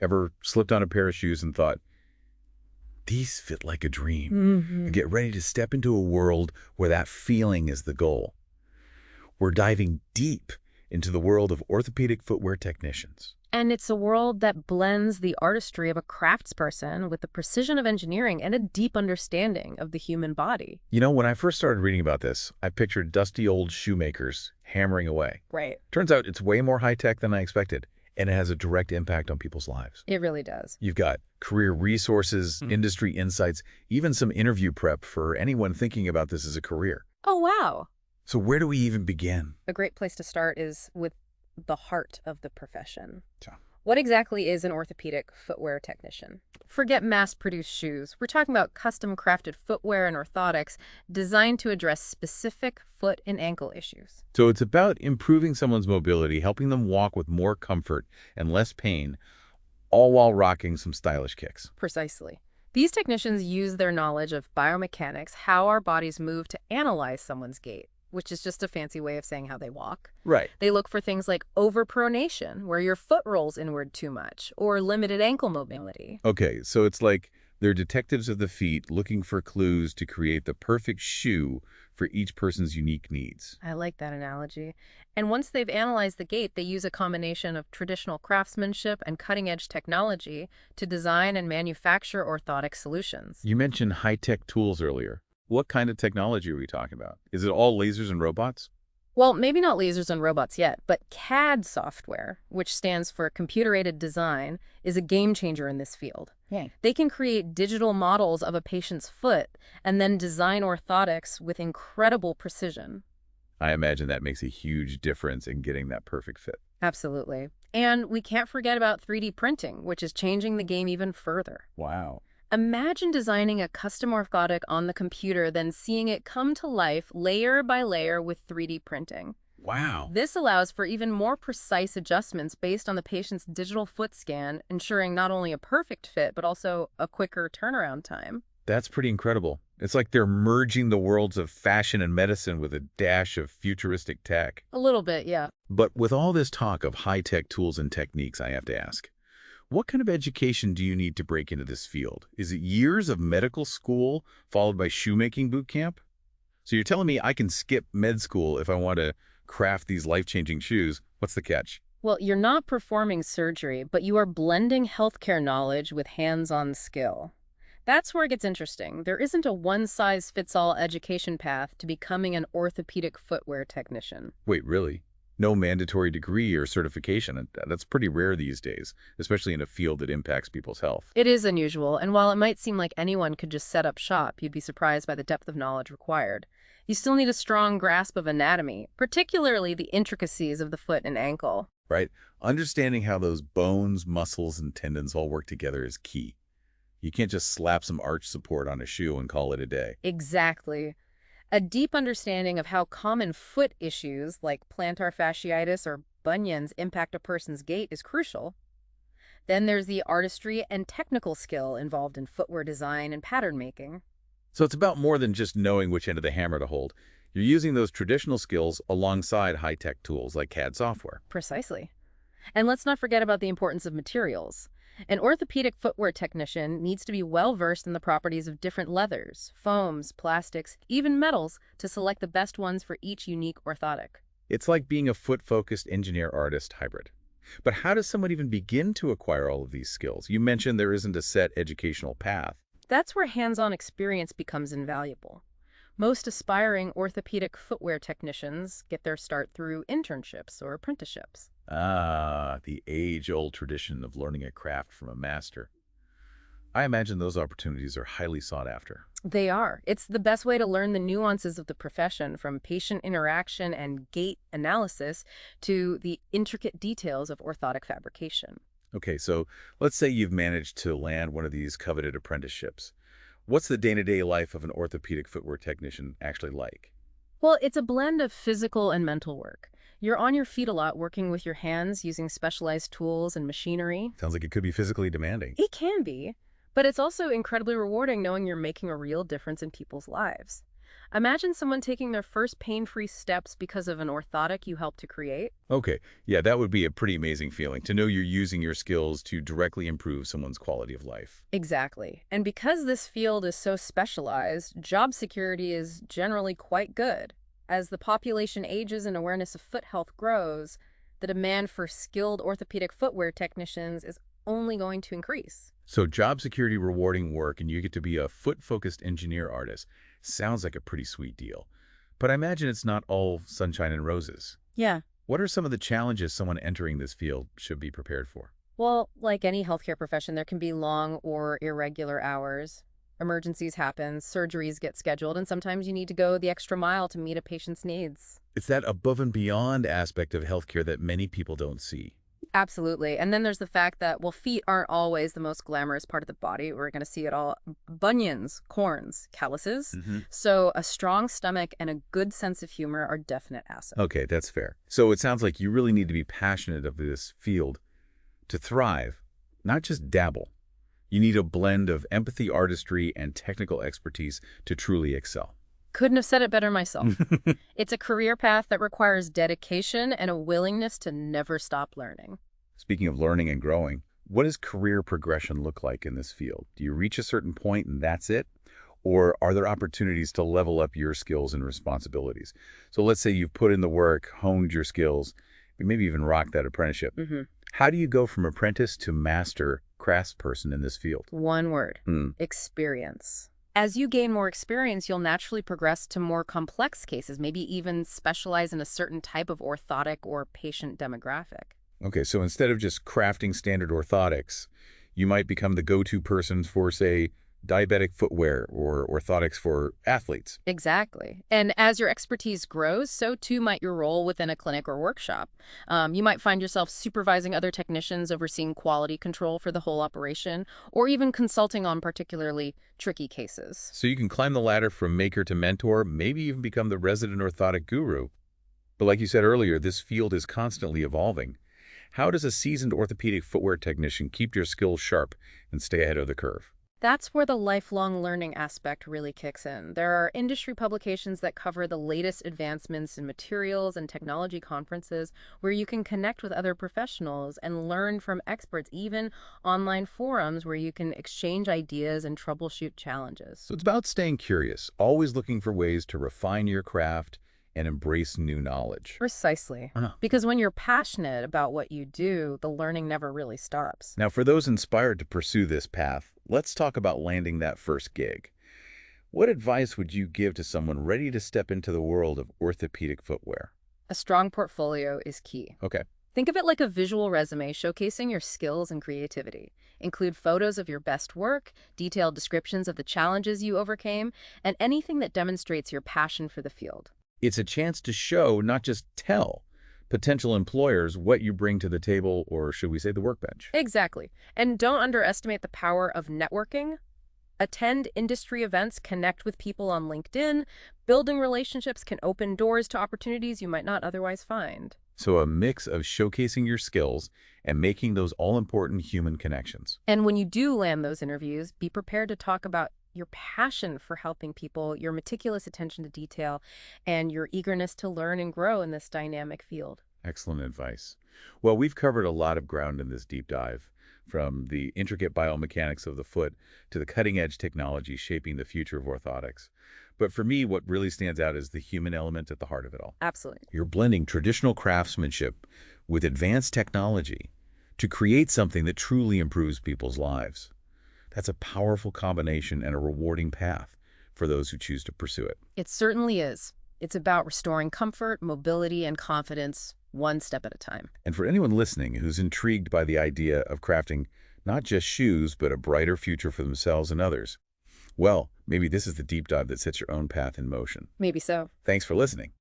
Ever slipped on a pair of shoes and thought, these fit like a dream, and get ready to step into a world where that feeling is the goal? We're diving deep into the world of orthopedic footwear technicians. And it's a world that blends the artistry of a craftsperson with the precision of engineering and a deep understanding of the human body. You know, when I first started reading about this, I pictured dusty old shoemakers hammering away. Right. Turns out it's way more high-tech than I expected, and it has a direct impact on people's lives. It really does. You've got career resources, industry insights, even some interview prep for anyone thinking about this as a career. Oh, wow. So where do we even begin? A great place to start is with the heart of the profession. So, What exactly is an orthopedic footwear technician? Forget mass-produced shoes. We're talking about custom-crafted footwear and orthotics designed to address specific foot and ankle issues. so it's about improving someone's mobility, helping them walk with more comfort and less pain, all while rocking some stylish kicks. Precisely. These technicians use their knowledge of biomechanics, how our bodies move, to analyze someone's gait, which is just a fancy way of saying how they walk. Right. They look for things like overpronation, where your foot rolls inward too much, or limited ankle mobility. Okay, so it's like they're detectives of the feet looking for clues to create the perfect shoe for each person's unique needs. I like that analogy. And once they've analyzed the gait, they use a combination of traditional craftsmanship and cutting-edge technology to design and manufacture orthotic solutions. You mentioned high-tech tools earlier. What kind of technology are we talking about? Is it all lasers and robots? Well, maybe not lasers and robots yet, but CAD software, which stands for computer-aided design, is a game changer in this field. Yeah. They can create digital models of a patient's foot and then design orthotics with incredible precision. I imagine that makes a huge difference in getting that perfect fit. Absolutely. And we can't forget about 3D printing, which is changing the game even further. Wow. Imagine designing a custom orthotic on the computer, then seeing it come to life layer by layer with 3D printing. Wow. This allows for even more precise adjustments based on the patient's digital foot scan, ensuring not only a perfect fit, but also a quicker turnaround time. That's pretty incredible. It's like they're merging the worlds of fashion and medicine with a dash of futuristic tech. A little bit, yeah. But with all this talk of high-tech tools and techniques, I have to ask, what kind of education do you need to break into this field? Is it years of medical school followed by shoemaking boot camp? So you're telling me I can skip med school if I want to craft these life-changing shoes. What's the catch? Well, you're not performing surgery, but you are blending healthcare knowledge with hands-on skill. That's where it gets interesting. There isn't a one-size-fits-all education path to becoming an orthopedic footwear technician. Wait, really? No mandatory degree or certification? That's pretty rare these days, especially in a field that impacts people's health. It is unusual, and while it might seem like anyone could just set up shop, you'd be surprised by the depth of knowledge required. You still need a strong grasp of anatomy, particularly the intricacies of the foot and ankle. Right? Understanding how those bones, muscles, and tendons all work together is key. You can't just slap some arch support on a shoe and call it a day. Exactly. A deep understanding of how common foot issues like plantar fasciitis or bunions impact a person's gait is crucial. Then there's the artistry and technical skill involved in footwear design and pattern making. So it's about more than just knowing which end of the hammer to hold. You're using those traditional skills alongside high-tech tools like CAD software. Precisely. And let's not forget about the importance of materials. An orthopedic footwear technician needs to be well-versed in the properties of different leathers, foams, plastics, even metals to select the best ones for each unique orthotic. It's like being a foot-focused engineer-artist hybrid. But how does someone even begin to acquire all of these skills? You mentioned there isn't a set educational path. That's where hands-on experience becomes invaluable. Most aspiring orthopedic footwear technicians get their start through internships or apprenticeships. Ah, the age-old tradition of learning a craft from a master. I imagine those opportunities are highly sought after. They are. It's the best way to learn the nuances of the profession, from patient interaction and gait analysis to the intricate details of orthotic fabrication. Okay, so let's say you've managed to land one of these coveted apprenticeships. What's the day-to-day life of an orthopedic footwear technician actually like? Well, it's a blend of physical and mental work. You're on your feet a lot, working with your hands, using specialized tools and machinery. Sounds like it could be physically demanding. It can be, but it's also incredibly rewarding knowing you're making a real difference in people's lives. Imagine someone taking their first pain-free steps because of an orthotic you helped to create. Okay, yeah, that would be a pretty amazing feeling, to know you're using your skills to directly improve someone's quality of life. Exactly. And because this field is so specialized, job security is generally quite good. As the population ages and awareness of foot health grows, the demand for skilled orthopedic footwear technicians is only going to increase. So job security rewarding work and you get to be a foot-focused engineer artist. Sounds like a pretty sweet deal. But I imagine it's not all sunshine and roses. Yeah. What are some of the challenges someone entering this field should be prepared for? Well, like any healthcare profession, there can be long or irregular hours. Emergencies happen, surgeries get scheduled, and sometimes you need to go the extra mile to meet a patient's needs. It's that above and beyond aspect of healthcare that many people don't see. Absolutely. And then there's the fact that, well, feet aren't always the most glamorous part of the body. We're going to see it all. Bunions, corns, calluses. Hmm. So a strong stomach and a good sense of humor are definite assets. Okay, that's fair. So it sounds like you really need to be passionate of this field to thrive, not just dabble. You need a blend of empathy, artistry, and technical expertise to truly excel. Couldn't have said it better myself. It's a career path that requires dedication and a willingness to never stop learning. Speaking of learning and growing, what does career progression look like in this field? Do you reach a certain point and that's it? Or are there opportunities to level up your skills and responsibilities? So let's say you've put in the work, honed your skills, maybe even rocked that apprenticeship. Hmm. How do you go from apprentice to master craftsperson in this field? One word, Hmm. experience. As you gain more experience, you'll naturally progress to more complex cases, maybe even specialize in a certain type of orthotic or patient demographic. Okay, so instead of just crafting standard orthotics, you might become the go-to person for, say, diabetic footwear or orthotics for athletes. Exactly. And as your expertise grows, so too might your role within a clinic or workshop. You might find yourself supervising other technicians, overseeing quality control for the whole operation, or even consulting on particularly tricky cases. So you can climb the ladder from maker to mentor, maybe even become the resident orthotic guru. But like you said earlier, this field is constantly evolving. How does a seasoned orthopedic footwear technician keep your skills sharp and stay ahead of the curve? That's where the lifelong learning aspect really kicks in. There are industry publications that cover the latest advancements in materials and technology conferences where you can connect with other professionals and learn from experts, even online forums where you can exchange ideas and troubleshoot challenges. So it's about staying curious, always looking for ways to refine your craft and embrace new knowledge. Precisely. Uh-huh. Because when you're passionate about what you do, the learning never really stops. Now, for those inspired to pursue this path, let's talk about landing that first gig. What advice would you give to someone ready to step into the world of orthopedic footwear? A strong portfolio is key. Okay. Think of it like a visual resume showcasing your skills and creativity. Include photos of your best work, detailed descriptions of the challenges you overcame, and anything that demonstrates your passion for the field. It's a chance to show, not just tell, potential employers what you bring to the table, or should we say the workbench. Exactly. And don't underestimate the power of networking. Attend industry events, connect with people on LinkedIn. Building relationships can open doors to opportunities you might not otherwise find. So a mix of showcasing your skills and making those all-important human connections. And when you do land those interviews, be prepared to talk about your passion for helping people, your meticulous attention to detail, and your eagerness to learn and grow in this dynamic field. Excellent advice. Well, we've covered a lot of ground in this deep dive, from the intricate biomechanics of the foot to the cutting-edge technology shaping the future of orthotics. But for me, what really stands out is the human element at the heart of it all. Absolutely. You're blending traditional craftsmanship with advanced technology to create something that truly improves people's lives. That's a powerful combination and a rewarding path for those who choose to pursue it. It certainly is. It's about restoring comfort, mobility, and confidence one step at a time. And for anyone listening who's intrigued by the idea of crafting not just shoes, but a brighter future for themselves and others, well, maybe this is the deep dive that sets your own path in motion. Maybe so. Thanks for listening.